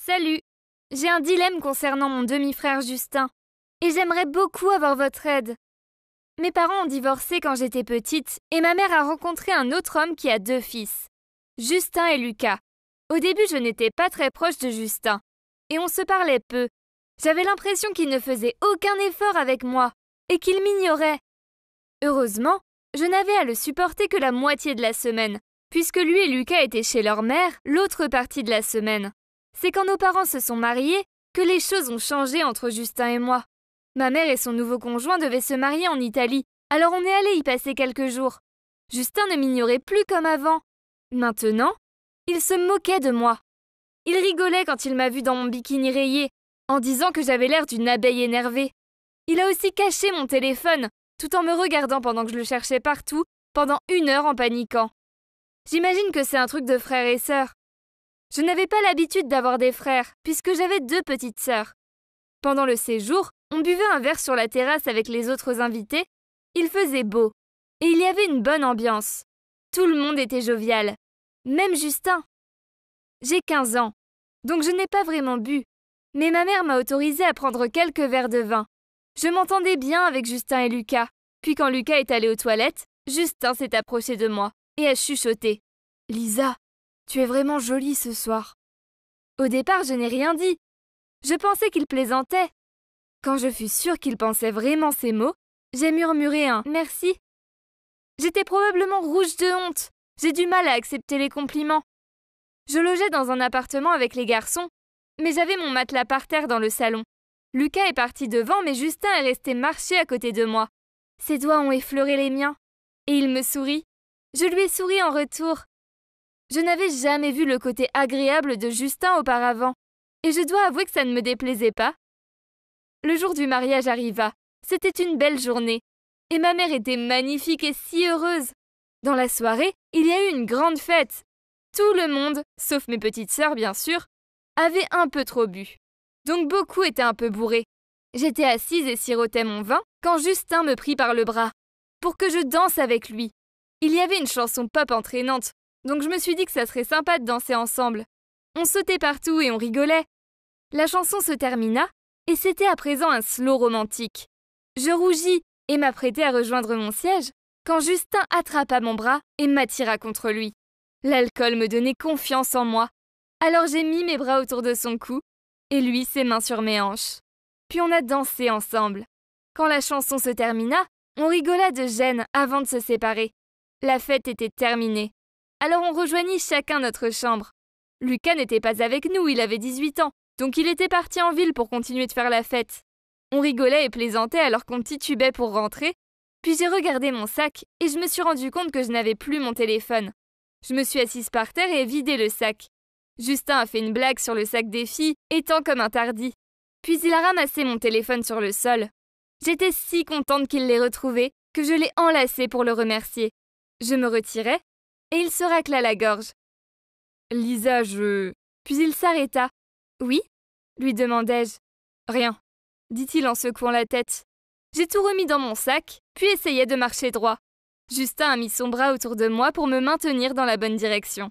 Salut! J'ai un dilemme concernant mon demi-frère Justin, et j'aimerais beaucoup avoir votre aide. Mes parents ont divorcé quand j'étais petite, et ma mère a rencontré un autre homme qui a 2 fils, Justin et Lucas. Au début, je n'étais pas très proche de Justin, et on se parlait peu. J'avais l'impression qu'il ne faisait aucun effort avec moi, et qu'il m'ignorait. Heureusement, je n'avais à le supporter que la moitié de la semaine, puisque lui et Lucas étaient chez leur mère l'autre partie de la semaine. C'est quand nos parents se sont mariés que les choses ont changé entre Justin et moi. Ma mère et son nouveau conjoint devaient se marier en Italie, alors on est allé y passer quelques jours. Justin ne m'ignorait plus comme avant. Maintenant, il se moquait de moi. Il rigolait quand il m'a vue dans mon bikini rayé, en disant que j'avais l'air d'une abeille énervée. Il a aussi caché mon téléphone, tout en me regardant pendant que je le cherchais partout, pendant 1 heure en paniquant. J'imagine que c'est un truc de frères et sœurs. Je n'avais pas l'habitude d'avoir des frères, puisque j'avais 2 petites sœurs. Pendant le séjour, on buvait un verre sur la terrasse avec les autres invités. Il faisait beau, et il y avait une bonne ambiance. Tout le monde était jovial, même Justin. J'ai 15 ans, donc je n'ai pas vraiment bu, mais ma mère m'a autorisée à prendre quelques verres de vin. Je m'entendais bien avec Justin et Lucas, puis quand Lucas est allé aux toilettes, Justin s'est approché de moi et a chuchoté. « Lisa, tu es vraiment jolie ce soir. » Au départ, je n'ai rien dit. Je pensais qu'il plaisantait. Quand je fus sûre qu'il pensait vraiment ces mots, j'ai murmuré un « merci ». J'étais probablement rouge de honte. J'ai du mal à accepter les compliments. Je logeais dans un appartement avec les garçons, mais j'avais mon matelas par terre dans le salon. Lucas est parti devant, mais Justin est resté marcher à côté de moi. Ses doigts ont effleuré les miens, et il me sourit. Je lui ai souri en retour. Je n'avais jamais vu le côté agréable de Justin auparavant, et je dois avouer que ça ne me déplaisait pas. Le jour du mariage arriva. C'était une belle journée, et ma mère était magnifique et si heureuse. Dans la soirée, il y a eu une grande fête. Tout le monde, sauf mes petites sœurs bien sûr, avait un peu trop bu. Donc beaucoup étaient un peu bourrés. J'étais assise et sirotais mon vin quand Justin me prit par le bras pour que je danse avec lui. Il y avait une chanson pop entraînante, donc je me suis dit que ça serait sympa de danser ensemble. On sautait partout et on rigolait. La chanson se termina et c'était à présent un slow romantique. Je rougis et m'apprêtais à rejoindre mon siège quand Justin attrapa mon bras et m'attira contre lui. L'alcool me donnait confiance en moi. Alors j'ai mis mes bras autour de son cou et lui ses mains sur mes hanches. Puis on a dansé ensemble. Quand la chanson se termina, on rigola de gêne avant de se séparer. La fête était terminée. Alors on rejoignit chacun notre chambre. Lucas n'était pas avec nous, il avait 18 ans, donc il était parti en ville pour continuer de faire la fête. On rigolait et plaisantait alors qu'on titubait pour rentrer. Puis j'ai regardé mon sac et je me suis rendu compte que je n'avais plus mon téléphone. Je me suis assise par terre et ai vidé le sac. Justin a fait une blague sur le sac des filles, étant comme un tardi. Puis il a ramassé mon téléphone sur le sol. J'étais si contente qu'il l'ait retrouvé que je l'ai enlacé pour le remercier. Je me retirai et il se racla la gorge. « Lisa, Puis il s'arrêta. « Oui ?» lui demandai-je. « Rien », dit-il en secouant la tête. J'ai tout remis dans mon sac, puis essayai de marcher droit. Justin a mis son bras autour de moi pour me maintenir dans la bonne direction.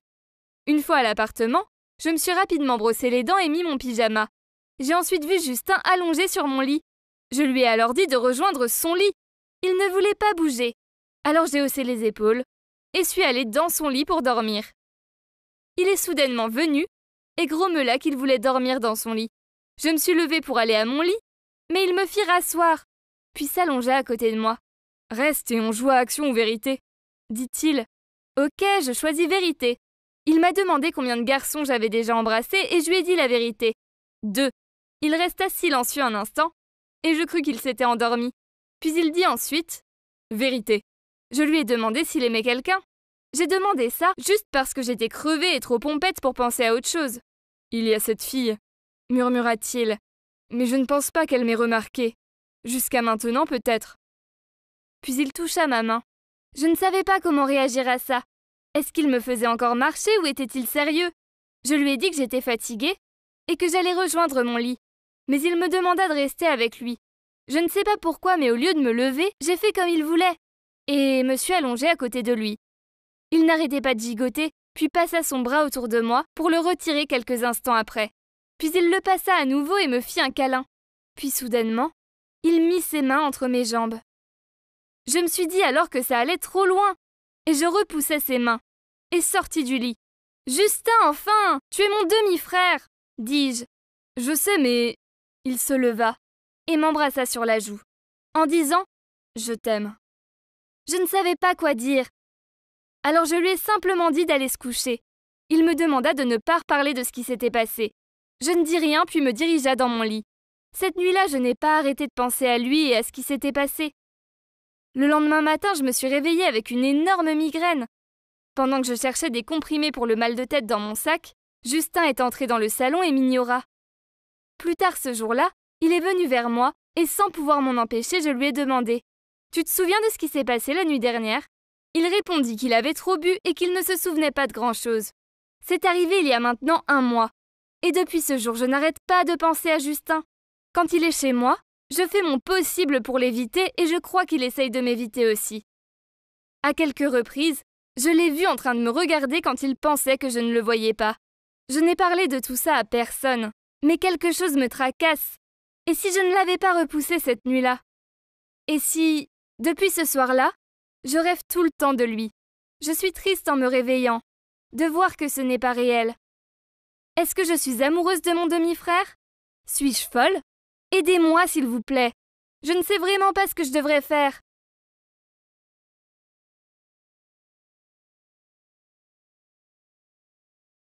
Une fois à l'appartement, je me suis rapidement brossé les dents et mis mon pyjama. J'ai ensuite vu Justin allongé sur mon lit. Je lui ai alors dit de rejoindre son lit. Il ne voulait pas bouger. Alors j'ai haussé les épaules et suis allée dans son lit pour dormir. Il est soudainement venu et grommela qu'il voulait dormir dans son lit. Je me suis levée pour aller à mon lit, mais il me fit rasseoir, puis s'allongea à côté de moi. « Reste et on joue à action ou vérité », dit-il. « Ok, je choisis vérité. » Il m'a demandé combien de garçons j'avais déjà embrassés et je lui ai dit la vérité. 2. Il resta silencieux un instant et je crus qu'il s'était endormi. Puis il dit ensuite « Vérité ». Je lui ai demandé s'il aimait quelqu'un. J'ai demandé ça juste parce que j'étais crevée et trop pompette pour penser à autre chose. « Il y a cette fille », murmura-t-il. « Mais je ne pense pas qu'elle m'ait remarqué. Jusqu'à maintenant peut-être. » Puis il toucha ma main. Je ne savais pas comment réagir à ça. Est-ce qu'il me faisait encore marcher ou était-il sérieux? Je lui ai dit que j'étais fatiguée et que j'allais rejoindre mon lit. Mais il me demanda de rester avec lui. Je ne sais pas pourquoi, mais au lieu de me lever, j'ai fait comme il voulait et me suis allongée à côté de lui. Il n'arrêtait pas de gigoter, puis passa son bras autour de moi pour le retirer quelques instants après. Puis il le passa à nouveau et me fit un câlin. Puis soudainement, il mit ses mains entre mes jambes. Je me suis dit alors que ça allait trop loin, et je repoussai ses mains, et sortis du lit. « Justin, enfin, tu es mon demi-frère !» dis-je. « Je sais, mais... » Il se leva, et m'embrassa sur la joue, en disant « Je t'aime ». Je ne savais pas quoi dire. Alors je lui ai simplement dit d'aller se coucher. Il me demanda de ne pas reparler de ce qui s'était passé. Je ne dis rien, puis me dirigea dans mon lit. Cette nuit-là, je n'ai pas arrêté de penser à lui et à ce qui s'était passé. Le lendemain matin, je me suis réveillée avec une énorme migraine. Pendant que je cherchais des comprimés pour le mal de tête dans mon sac, Justin est entré dans le salon et m'ignora. Plus tard ce jour-là, il est venu vers moi et sans pouvoir m'en empêcher, je lui ai demandé « Tu te souviens de ce qui s'est passé la nuit dernière ?» Il répondit qu'il avait trop bu et qu'il ne se souvenait pas de grand-chose. C'est arrivé il y a maintenant 1 mois. Et depuis ce jour, je n'arrête pas de penser à Justin. Quand il est chez moi, je fais mon possible pour l'éviter et je crois qu'il essaye de m'éviter aussi. À quelques reprises, je l'ai vu en train de me regarder quand il pensait que je ne le voyais pas. Je n'ai parlé de tout ça à personne, mais quelque chose me tracasse. Et si je ne l'avais pas repoussé cette nuit-là? Et si, depuis ce soir-là, je rêve tout le temps de lui. Je suis triste en me réveillant, de voir que ce n'est pas réel. Est-ce que je suis amoureuse de mon demi-frère? Suis-je folle? Aidez-moi, s'il vous plaît. Je ne sais vraiment pas ce que je devrais faire.